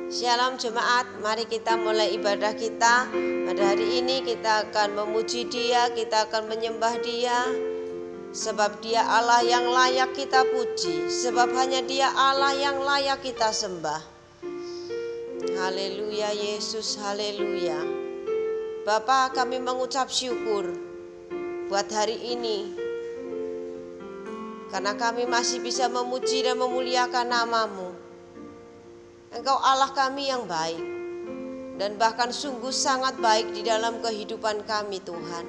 Shalom jemaat, mari kita mulai ibadah kita. Pada hari ini kita akan memuji Dia, kita akan menyembah Dia. Sebab Dia Allah yang layak kita puji, sebab hanya Dia Allah yang layak kita sembah. Haleluya Yesus, haleluya. Bapa, kami mengucap syukur buat hari ini, karena kami masih bisa memuji dan memuliakan nama-Mu. Engkau Allah kami yang baik, dan bahkan sungguh sangat baik di dalam kehidupan kami Tuhan.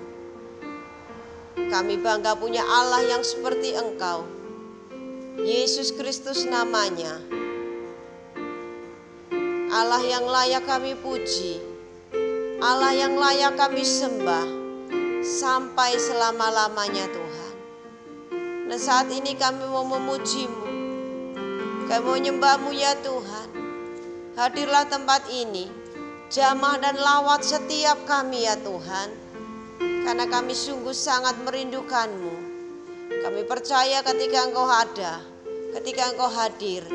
Kami bangga punya Allah yang seperti Engkau. Yesus Kristus namanya. Allah yang layak kami puji, Allah yang layak kami sembah sampai selama-lamanya Tuhan. Nah, saat ini kami mau memuji-Mu, kami mau nyembah-Mu ya Tuhan. Hadirlah tempat ini, jamah dan lawat setiap kami ya Tuhan, karena kami sungguh sangat merindukan-Mu. Kami percaya ketika Engkau ada, ketika Engkau hadir,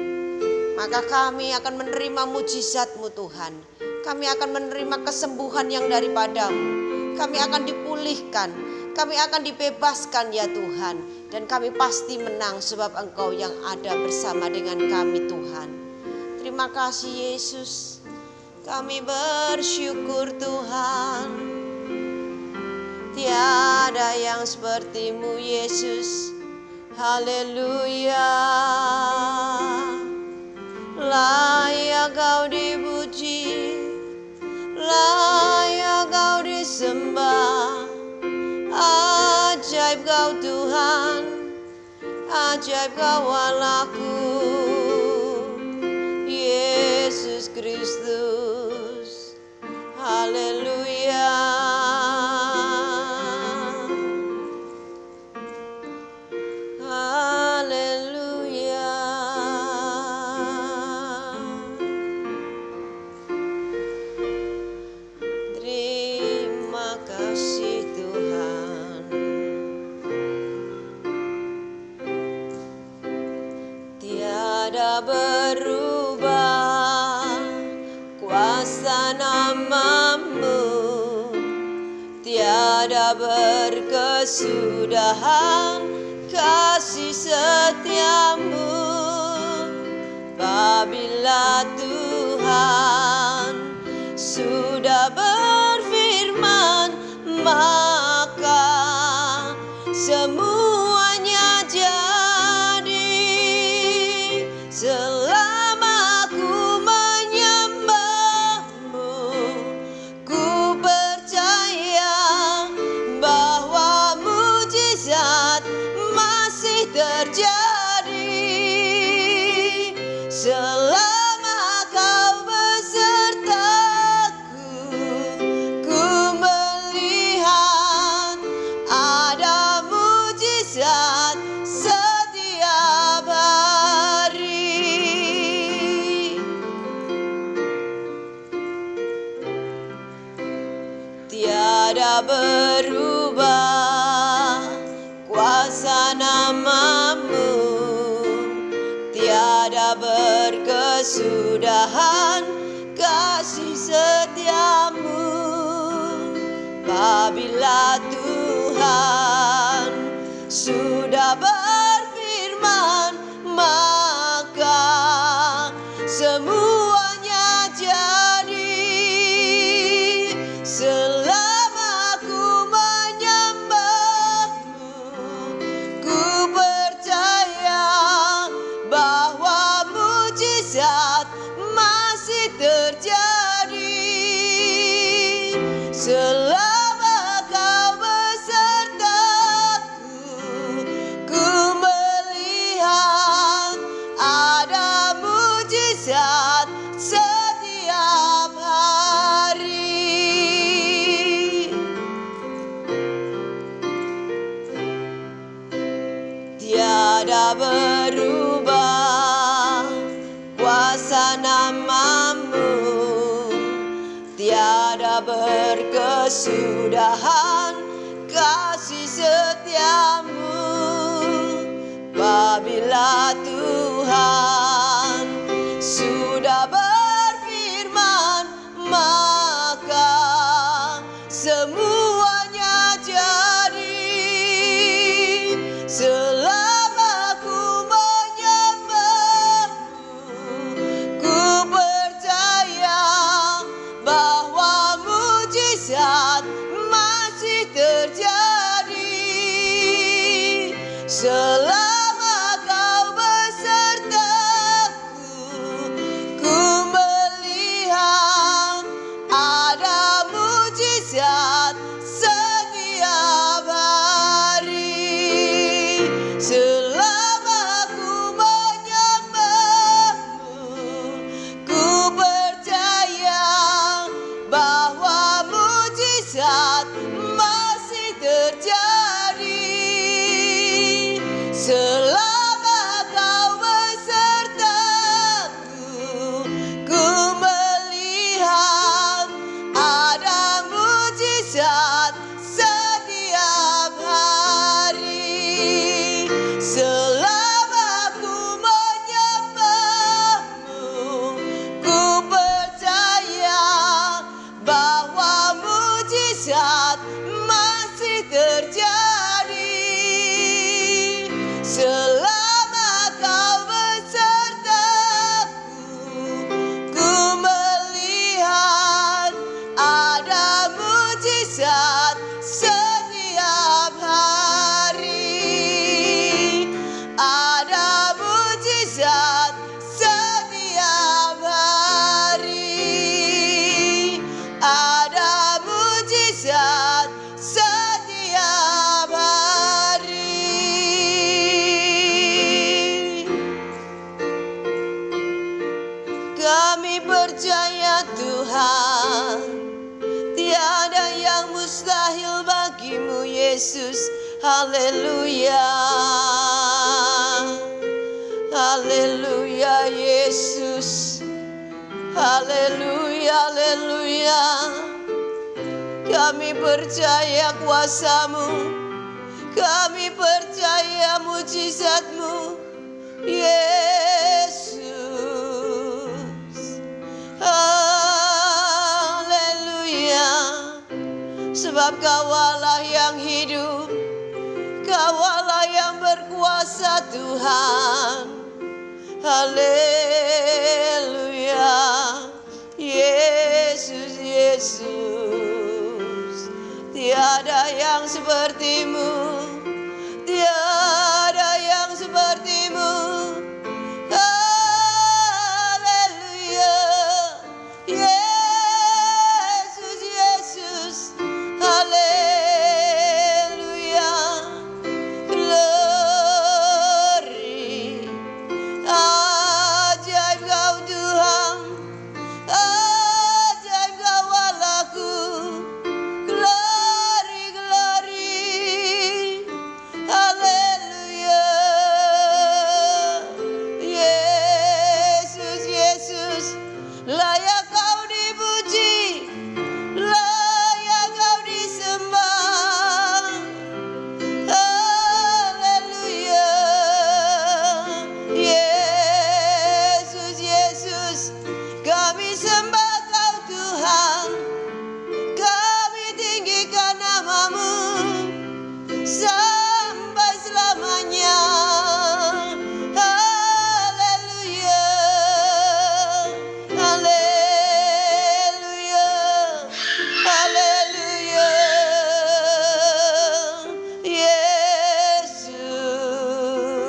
maka kami akan menerima mujizat-Mu Tuhan. Kami akan menerima kesembuhan yang daripada-Mu. Kami akan dipulihkan, kami akan dibebaskan ya Tuhan. Dan kami pasti menang sebab Engkau yang ada bersama dengan kami Tuhan. Terima kasih Yesus, kami bersyukur Tuhan. Tiada yang seperti-Mu Yesus, haleluya. Layak Kau dipuji, layak Kau disembah. Ajaib Kau Tuhan, ajaib Kau Allahku, Yesus Kristus, haleluya. Haleluya. Terima kasih Tuhan. Tiada berubah kuasa nama-Mu, tiada berkesudahan kasih setia-Mu. Apabila Tuhan sudah berfirman, maka semuanya jadi. Selama ku menyembah-Mu, ku percaya bahwa mujizat masih terjadi. Selama Kau besertaku, ku melihat ada mujizat setiap hari. Tiada berubah kuasa nama-Mu, tiada berkesudahan kasih setia-Mu. Apabila Tuhan sudah berfirman, maka semuanya jadi. Selama ku menyembah-Mu, ku percaya bahwa mujizat masih terjadi. Selama Kau besertaku, ku melihat ada mujizat setiap hari. Tiada berubah kuasa nama-Mu, tiada berkesudahan kasih setia-Mu. Apabila Tuhan sudah berfirman, Yesus. Haleluya. Haleluya Yesus. Haleluya, haleluya. Kami percaya kuasa-Mu, kami percaya mujizat-Mu, Yesus. Haleluya. Sebab Kau Allah yang hidup, Kau Allah yang berkuasa Tuhan. Haleluya. Yesus, Yesus. Tiada yang seperti-Mu, tiada yang seperti-Mu. Haleluya. Yesus, Yesus. Haleluya. Glory. Ajaib Kau Tuhan, ajaib Kau Allahku. Glory, glory. Haleluya. Yesus, Yesus. Layak Kau dipuji, layak Kau disembah. Haleluya. Yesus, Yesus. Kami sembah Kau Tuhan, kami tinggikan nama-Mu sampai selamanya. Haleluya. Haleluya. Haleluya.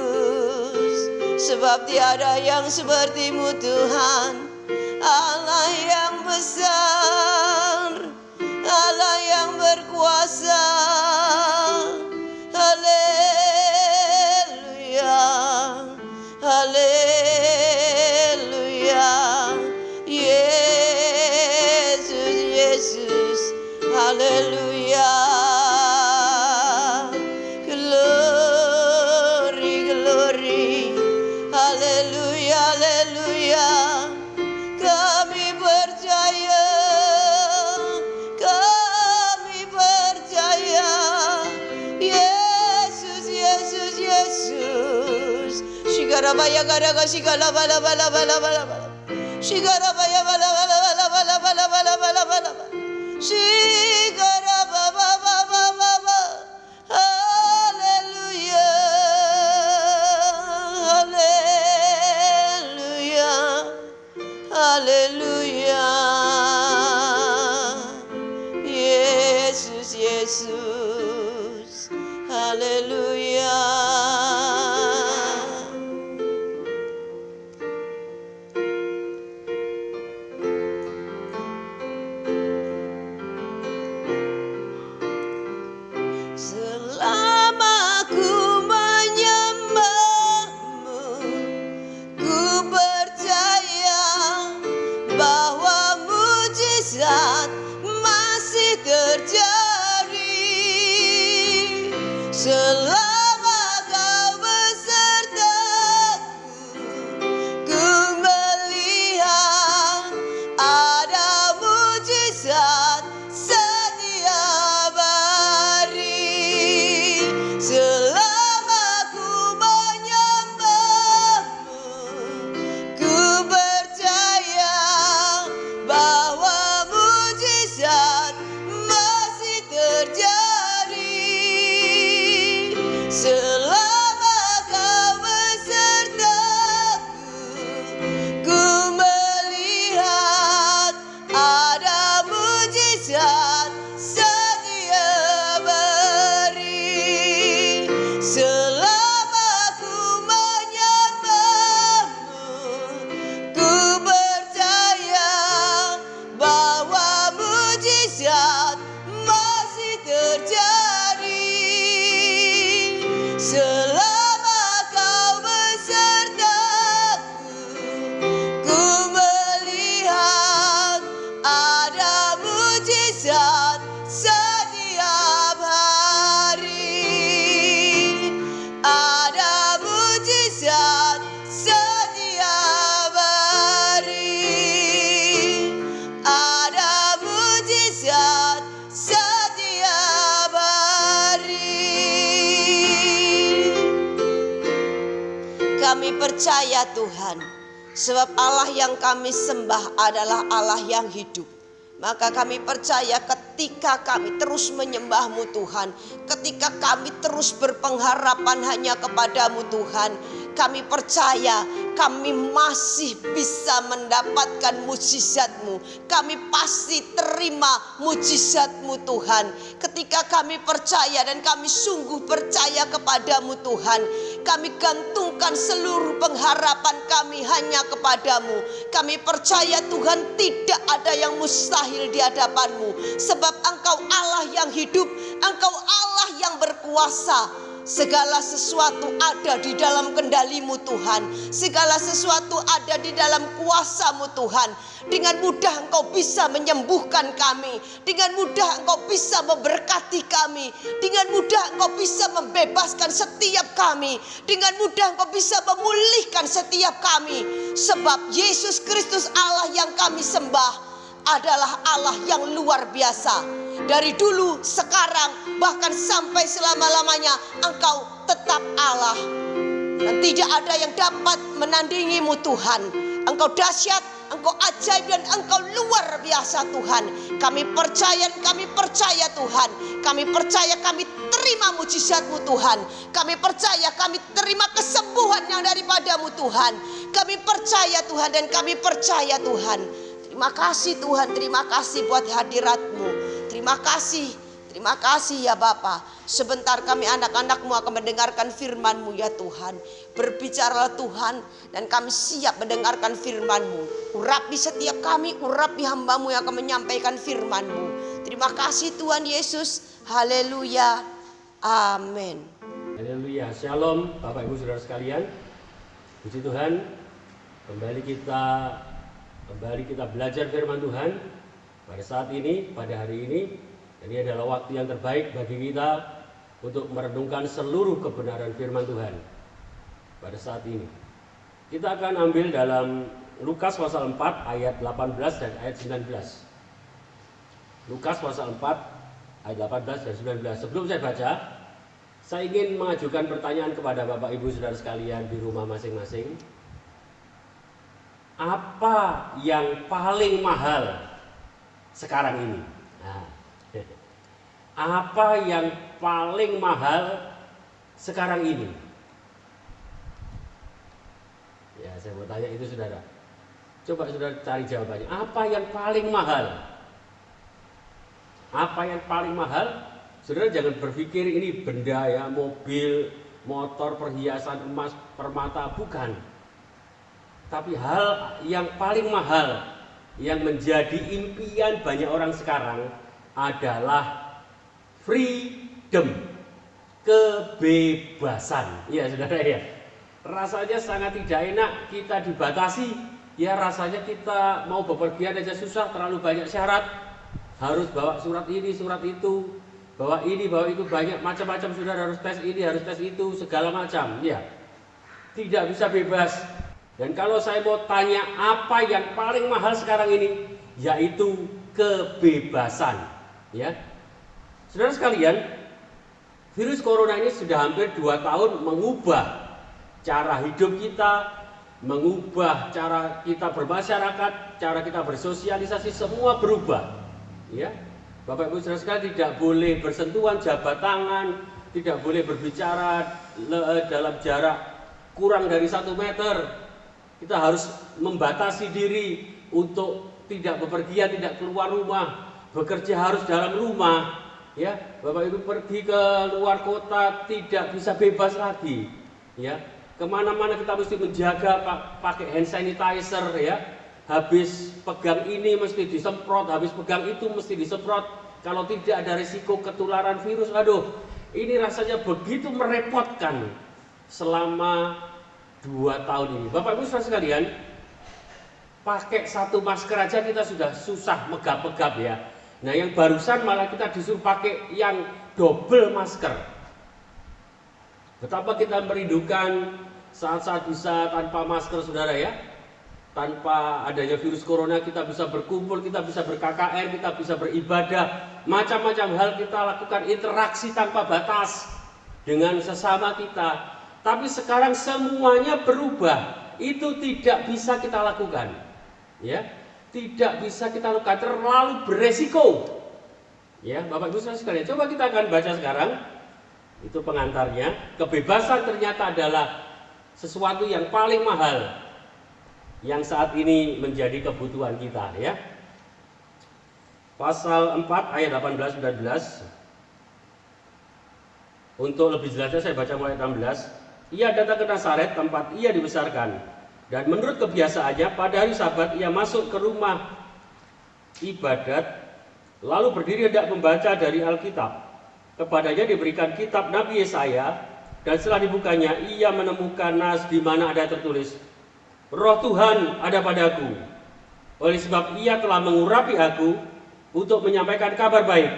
Yesus. Sebab tiada yang seperti-Mu Tuhan, Allah yang besar, Allah yang berkuasa. Haleluya. Haleluya. Yesus, Yesus. Haleluya. Glory, glory. Haleluya, haleluya. Kami percaya, kami percaya. Yesus, Yesus, Yesus. Shigarabaya garaga shigala bala bala bala bala bala. Shigarabaya bala bala bala bala bala bala bala bala. Shigaraba ba ba ba ba ba. Haleluya. Haleluya. Haleluya. Yesus, Yesus. Haleluya. Selama ku menyembah-Mu, ku percaya bahwa percaya Tuhan, sebab Allah yang kami sembah adalah Allah yang hidup. Maka kami percaya ketika kami terus menyembah-Mu Tuhan, ketika kami terus berpengharapan hanya kepadamu Tuhan, kami percaya kami masih bisa mendapatkan mujizat-Mu. Kami pasti terima mujizat-Mu Tuhan. Ketika kami percaya dan kami sungguh percaya kepadamu Tuhan, kami gantungkan seluruh pengharapan kami hanya kepadamu. Kami percaya Tuhan tidak ada yang mustahil di hadapan-Mu. Sebab Engkau Allah yang hidup, Engkau Allah yang berkuasa. Segala sesuatu ada di dalam kendali-Mu Tuhan. Segala sesuatu ada di dalam kuasa-Mu Tuhan. Dengan mudah Engkau bisa menyembuhkan kami. Dengan mudah Engkau bisa memberkati kami. Dengan mudah Engkau bisa membebaskan setiap kami. Dengan mudah Engkau bisa memulihkan setiap kami. Sebab Yesus Kristus Allah yang kami sembah adalah Allah yang luar biasa. Dari dulu, sekarang, bahkan sampai selama-lamanya Engkau tetap Allah. Dan tidak ada yang dapat menandingi-Mu Tuhan. Engkau dahsyat, Engkau ajaib, dan Engkau luar biasa Tuhan. Kami percaya Tuhan. Kami percaya kami terima mujizat-Mu Tuhan. Kami percaya kami terima kesembuhan yang daripada-Mu Tuhan. Kami percaya Tuhan dan kami percaya Tuhan. Terima kasih Tuhan, terima kasih buat hadirat-Mu. Terima kasih ya Bapa. Sebentar kami anak-anak-Mu akan mendengarkan firman-Mu ya Tuhan. Berbicaralah Tuhan dan kami siap mendengarkan firman-Mu. Urapi setiap kami, urapi hamba-Mu yang akan menyampaikan firman-Mu. Terima kasih Tuhan Yesus. Haleluya. Amin. Haleluya. Shalom Bapak Ibu Saudara sekalian. Puji Tuhan. Kembali kita belajar firman Tuhan. Pada saat ini, pada hari ini adalah waktu yang terbaik bagi kita untuk merenungkan seluruh kebenaran firman Tuhan. Pada saat ini kita akan ambil dalam Lukas pasal 4 ayat 18 dan ayat 19. Lukas pasal 4 ayat 18 dan 19. Sebelum saya baca, saya ingin mengajukan pertanyaan kepada Bapak Ibu Saudara sekalian di rumah masing-masing. Apa yang paling mahal sekarang ini? Apa yang paling mahal sekarang ini? Ya, saya mau tanya itu saudara. Coba saudara cari jawabannya. Apa yang paling mahal? Apa yang paling mahal? Saudara jangan berpikir ini benda ya, mobil, motor, perhiasan, emas, permata, bukan. Tapi hal yang paling mahal yang menjadi impian banyak orang sekarang adalah freedom, kebebasan. Ya saudara ya, rasanya sangat tidak enak kita dibatasi. Ya rasanya kita mau bepergian aja susah, terlalu banyak syarat. Harus bawa surat ini, surat itu, bawa ini, bawa itu, banyak macam-macam. Saudara harus tes ini, harus tes itu, segala macam. Ya, tidak bisa bebas. Dan kalau saya mau tanya apa yang paling mahal sekarang ini, yaitu kebebasan. Ya, saudara sekalian, virus corona ini sudah hampir 2 tahun mengubah cara hidup kita, mengubah cara kita bermasyarakat, cara kita bersosialisasi, semua berubah. Ya, Bapak Ibu Saudara sekalian, tidak boleh bersentuhan, jabat tangan, tidak boleh berbicara dalam jarak kurang dari 1 meter. Kita harus membatasi diri untuk tidak bepergian, tidak keluar rumah, bekerja harus dalam rumah. Ya, Bapak Ibu pergi ke luar kota tidak bisa bebas lagi. Ya, kemana-mana kita mesti menjaga pakai hand sanitizer. Ya, habis pegang ini mesti disemprot, habis pegang itu mesti disemprot. Kalau tidak ada risiko ketularan virus, aduh, ini rasanya begitu merepotkan selama 2 tahun ini. Bapak Ibu Saudara sekalian, pakai 1 masker aja kita sudah susah megap-megap ya. Nah, yang barusan malah kita disuruh pakai yang double masker. Betapa kita merindukan saat-saat bisa tanpa masker saudara ya. Tanpa adanya virus corona kita bisa berkumpul, kita bisa ber-KKR, kita bisa beribadah, macam-macam hal kita lakukan, interaksi tanpa batas dengan sesama kita. Tapi sekarang semuanya berubah. Itu tidak bisa kita lakukan. Ya, tidak bisa kita lakukan, terlalu beresiko. Ya, Bapak Ibu Saudara sekalian, coba kita akan baca sekarang. Itu pengantarnya. Kebebasan ternyata adalah sesuatu yang paling mahal yang saat ini menjadi kebutuhan kita, ya. Pasal 4 ayat 18-19. Untuk lebih jelasnya saya baca mulai 16. Ia datang ke Nazaret, tempat ia dibesarkan, dan menurut kebiasaannya pada hari Sabat ia masuk ke rumah ibadat, lalu berdiri hendak membaca dari Alkitab. Kepadanya diberikan kitab Nabi Yesaya, dan setelah dibukanya ia menemukan nas di mana ada tertulis, Roh Tuhan ada padaku, oleh sebab ia telah mengurapi aku untuk menyampaikan kabar baik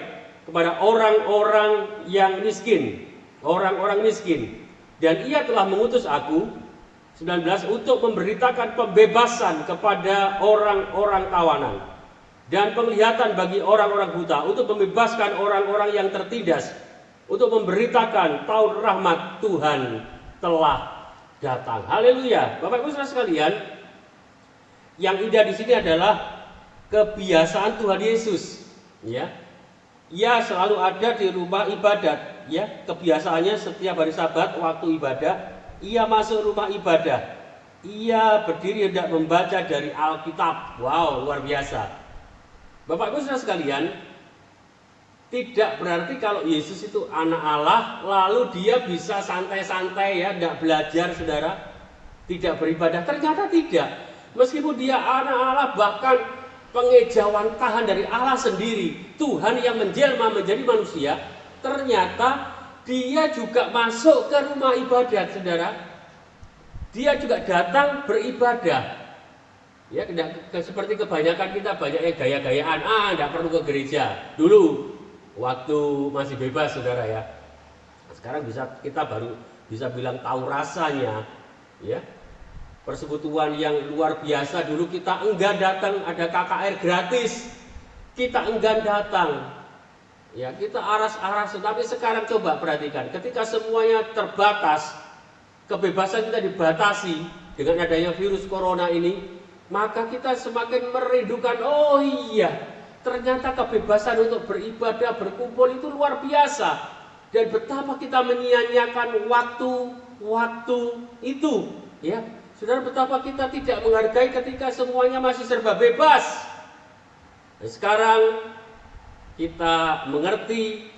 kepada orang-orang yang miskin, orang-orang miskin. Dan ia telah mengutus aku, 19, untuk memberitakan pembebasan kepada orang-orang tawanan dan penglihatan bagi orang-orang buta, untuk membebaskan orang-orang yang tertindas, untuk memberitakan tahun rahmat Tuhan telah datang. Haleluya. Bapak Ibu Saudara sekalian, yang indah di sini adalah kebiasaan Tuhan Yesus, ya. Ia selalu ada di rumah ibadat, ya. Kebiasaannya setiap hari Sabat waktu ibadah, ia masuk rumah ibadah. Ia berdiri hendak membaca dari Alkitab. Wow, luar biasa. Bapak Ibu Saudara sekalian, tidak berarti kalau Yesus itu anak Allah lalu dia bisa santai-santai, ya, tidak belajar, saudara, tidak beribadah. Ternyata tidak. Meskipun dia anak Allah, bahkan pengejawantahan dari Allah sendiri, Tuhan yang menjelma menjadi manusia, ternyata dia juga masuk ke rumah ibadat, saudara. Dia juga datang beribadah. Ya, tidak seperti kebanyakan kita, banyak yang gaya-gayaan, tidak perlu ke gereja. Dulu waktu masih bebas, saudara, ya. Sekarang kita baru bisa bilang tahu rasanya, ya. Persekutuan yang luar biasa. Dulu kita enggan datang, ada KKR gratis, kita enggan datang, ya, kita aras-aras. Tapi sekarang coba perhatikan, ketika semuanya terbatas, kebebasan kita dibatasi dengan adanya virus corona ini, maka kita semakin merindukan, oh iya, ternyata kebebasan untuk beribadah, berkumpul itu luar biasa. Dan betapa kita menyia-nyiakan waktu itu, ya. Saudara, betapa kita tidak menghargai ketika semuanya masih serba bebas. Nah, sekarang kita mengerti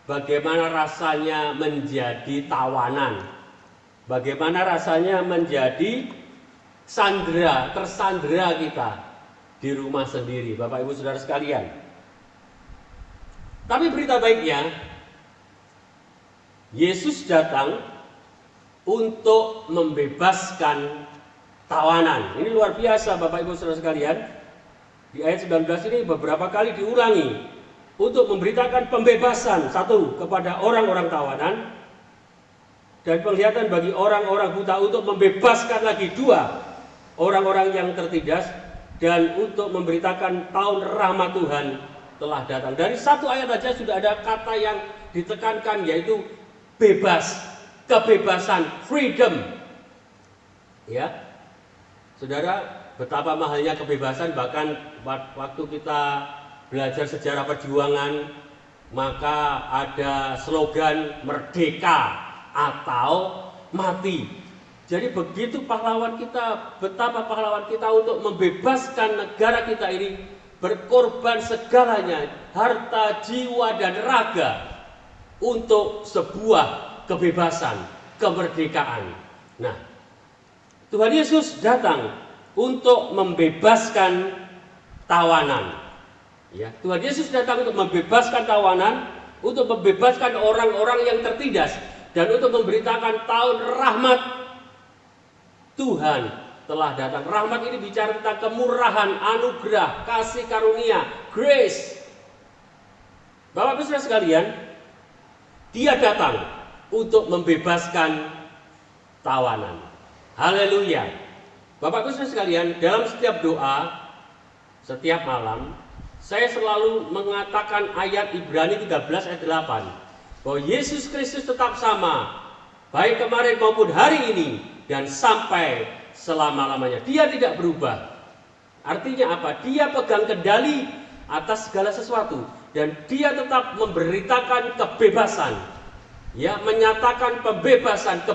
bagaimana rasanya menjadi tawanan, bagaimana rasanya menjadi tersandera kita di rumah sendiri, Bapak Ibu Saudara sekalian. Tapi berita baiknya, Yesus datang untuk membebaskan tawanan. Ini luar biasa, Bapak Ibu Saudara sekalian. Di ayat 19 ini beberapa kali diulangi untuk memberitakan pembebasan, satu, kepada orang-orang tawanan, dan penglihatan bagi orang-orang buta, untuk membebaskan lagi, dua, orang-orang yang tertindas, dan untuk memberitakan tahun rahmat Tuhan telah datang. Dari satu ayat saja sudah ada kata yang ditekankan, yaitu bebas. Kebebasan, freedom, ya, saudara. Betapa mahalnya kebebasan. Bahkan waktu kita belajar sejarah perjuangan, maka ada slogan merdeka atau mati. Jadi begitu pahlawan kita, betapa pahlawan kita untuk membebaskan negara kita ini, berkorban segalanya, harta, jiwa, dan raga, untuk sebuah kebebasan, kemerdekaan. Nah, Tuhan Yesus datang untuk membebaskan tawanan. Ya, Tuhan Yesus datang untuk membebaskan tawanan, untuk membebaskan orang-orang yang tertindas, dan untuk memberitakan tahun rahmat Tuhan telah datang. Rahmat ini bicara tentang kemurahan, anugerah, kasih karunia, grace. Bapak Ibu Saudara sekalian, Dia datang untuk membebaskan tawanan. Haleluya. Bapak Ibu Saudara sekalian, dalam setiap doa, setiap malam, saya selalu mengatakan ayat Ibrani 13 ayat 8, bahwa Yesus Kristus tetap sama baik kemarin maupun hari ini dan sampai selama-lamanya. Dia tidak berubah. Artinya apa? Dia pegang kendali atas segala sesuatu dan dia tetap memberitakan kebebasan. Ya, menyatakan kebebasan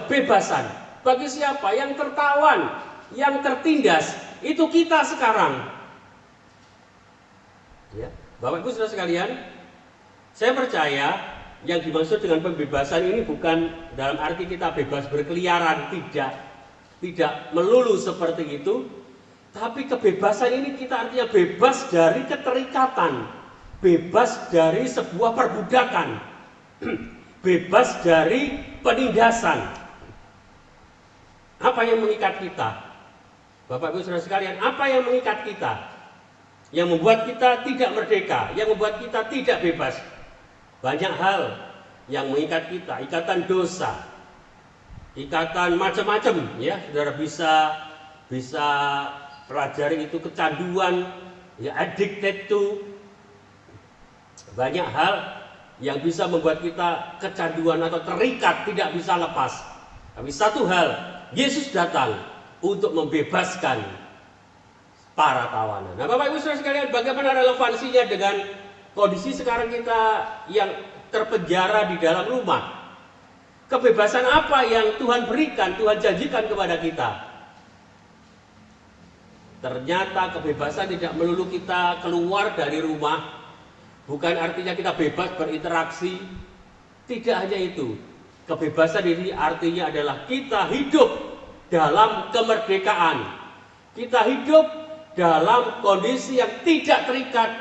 bagi siapa yang tertawan, yang tertindas, itu kita sekarang. Ya, Bapak Ibu Saudara sekalian, saya percaya yang dimaksud dengan pembebasan ini bukan dalam arti kita bebas berkeliaran, tidak melulu seperti itu, tapi kebebasan ini kita artinya bebas dari keterikatan, bebas dari sebuah perbudakan, bebas dari penindasan. Apa yang mengikat kita? Bapak Ibu Saudara sekalian, apa yang mengikat kita? Yang membuat kita tidak merdeka, yang membuat kita tidak bebas. Banyak hal yang mengikat kita, ikatan dosa, ikatan macam-macam, ya. Saudara bisa pelajari itu, kecanduan, ya, addicted to. Banyak hal yang bisa membuat kita kecanduan atau terikat, tidak bisa lepas. Tapi satu hal, Yesus datang untuk membebaskan para tawanan. Nah, Bapak Ibu Saudara sekalian, bagaimana relevansinya dengan kondisi sekarang kita yang terpenjara di dalam rumah? Kebebasan apa yang Tuhan berikan, Tuhan janjikan kepada kita? Ternyata kebebasan tidak melulu kita keluar dari rumah. Bukan artinya kita bebas berinteraksi. Tidak hanya itu. Kebebasan ini artinya adalah kita hidup dalam kemerdekaan. Kita hidup dalam kondisi yang tidak terikat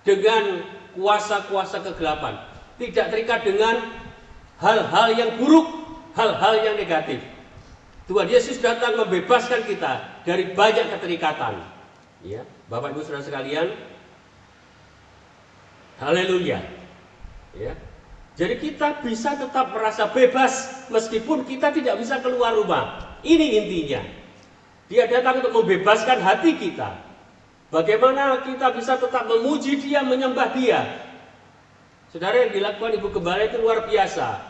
dengan kuasa-kuasa kegelapan. Tidak terikat dengan hal-hal yang buruk, hal-hal yang negatif. Tuhan Yesus datang membebaskan kita dari banyak keterikatan. Ya, Bapak Ibu Saudara sekalian, haleluya. Ya. Jadi kita bisa tetap merasa bebas meskipun kita tidak bisa keluar rumah. Ini intinya. Dia datang untuk membebaskan hati kita. Bagaimana kita bisa tetap memuji Dia, menyembah Dia. Saudara, yang dilakukan Ibu Gembala itu luar biasa.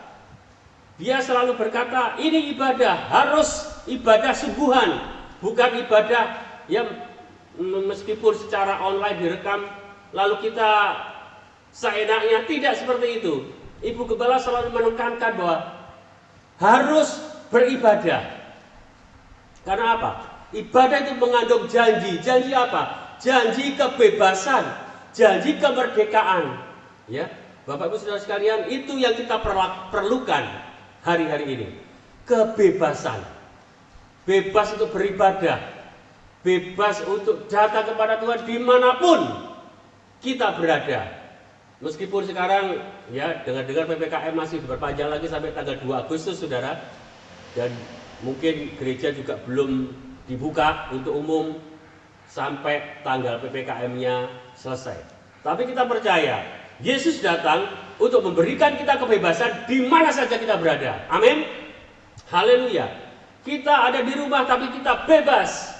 Dia selalu berkata, ini ibadah, harus ibadah sungguhan, bukan ibadah yang meskipun secara online direkam, lalu kita seenaknya. Tidak seperti itu. Ibu Gembala selalu menekankan bahwa harus beribadah. Karena apa? Ibadah itu mengandung janji. Janji apa? Janji kebebasan, janji kemerdekaan. Ya, Bapak Ibu Saudara sekalian, itu yang kita perlukan hari-hari ini. Kebebasan. Bebas untuk beribadah. Bebas untuk datang kepada Tuhan dimanapun kita berada. Meskipun sekarang ya dengar-dengar PPKM masih diperpanjang lagi sampai tanggal 2 Agustus, Saudara. Dan mungkin gereja juga belum dibuka untuk umum sampai tanggal PPKM-nya selesai. Tapi kita percaya Yesus datang untuk memberikan kita kebebasan di mana saja kita berada. Amin. Haleluya. Kita ada di rumah tapi kita bebas.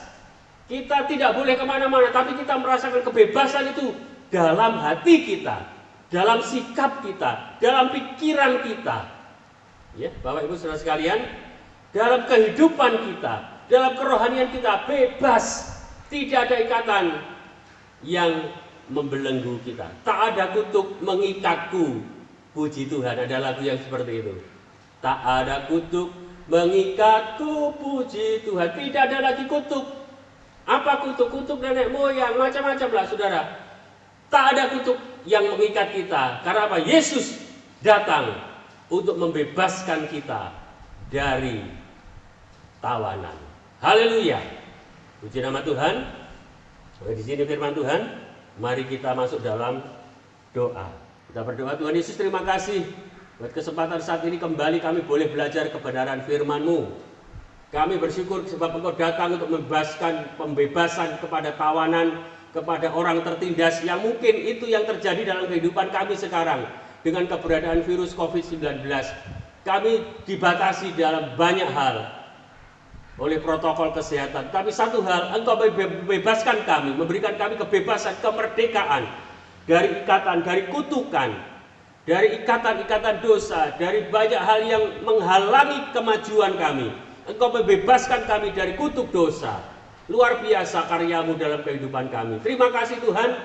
Kita tidak boleh kemana-mana tapi kita merasakan kebebasan itu dalam hati kita, dalam sikap kita, dalam pikiran kita. Ya, Bapak Ibu Saudara sekalian, dalam kehidupan kita, dalam kerohanian kita bebas. Tidak ada ikatan yang membelenggu kita. Tak ada kutuk mengikatku. Puji Tuhan, ada lagu yang seperti itu. Tak ada kutuk mengikatku, puji Tuhan. Tidak ada lagi kutuk. Apa kutuk? Kutuk nenek moyang, macam-macam lah, Saudara. Tak ada kutuk yang mengikat kita. Karena apa? Yesus datang untuk membebaskan kita dari tawanan. Haleluya. Puji nama Tuhan. Di sini firman Tuhan. Mari kita masuk dalam doa. Kita berdoa. Tuhan Yesus, terima kasih buat kesempatan saat ini kembali kami boleh belajar kebenaran firman-Mu. Kami bersyukur sebab Engkau datang untuk membebaskan pembebasan kepada tawanan, kepada orang tertindas yang mungkin itu yang terjadi dalam kehidupan kami sekarang dengan keberadaan virus COVID-19. Kami dibatasi dalam banyak hal oleh protokol kesehatan. Tapi satu hal, Engkau membebaskan kami, memberikan kami kebebasan, kemerdekaan dari ikatan, dari kutukan, dari ikatan-ikatan dosa, dari banyak hal yang menghalangi kemajuan kami. Engkau membebaskan kami dari kutuk dosa. Luar biasa karya-Mu dalam kehidupan kami. Terima kasih Tuhan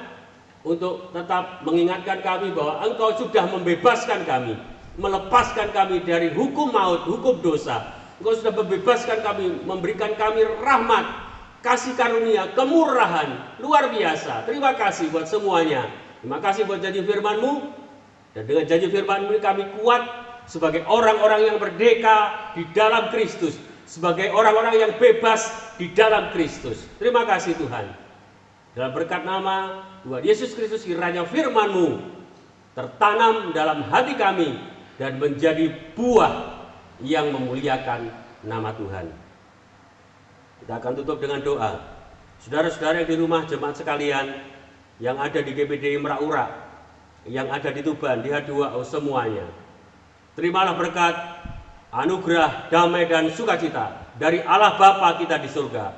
untuk tetap mengingatkan kami bahwa Engkau sudah membebaskan kami, melepaskan kami dari hukum maut, hukum dosa. Engkau sudah membebaskan kami, memberikan kami rahmat, kasih karunia, kemurahan, luar biasa. Terima kasih buat semuanya. Terima kasih buat janji firman-Mu. Dan dengan janji firman-Mu ini kami kuat sebagai orang-orang yang merdeka di dalam Kristus, sebagai orang-orang yang bebas di dalam Kristus. Terima kasih Tuhan. Dalam berkat nama Tuhan Yesus Kristus, kiranya firman-Mu tertanam dalam hati kami dan menjadi buah yang memuliakan nama Tuhan. Kita akan tutup dengan doa. Saudara-saudara yang di rumah, jemaat sekalian yang ada di GPDI Merak-Urak, yang ada di Tuban, di H2O semuanya, terimalah berkat, anugerah, damai dan sukacita dari Allah Bapa kita di surga,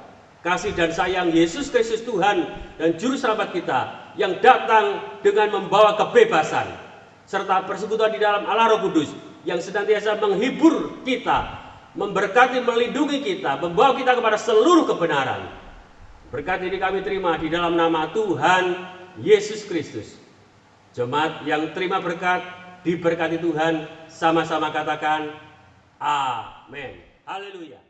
kasih dan sayang Yesus Kristus Tuhan dan Juru Selamat kita yang datang dengan membawa kebebasan, serta persekutuan di dalam Allah Roh Kudus yang senantiasa menghibur kita, memberkati, melindungi kita, membawa kita kepada seluruh kebenaran. Berkat ini kami terima di dalam nama Tuhan Yesus Kristus. Jemaat yang terima berkat, diberkati Tuhan, sama-sama katakan amin. Haleluya.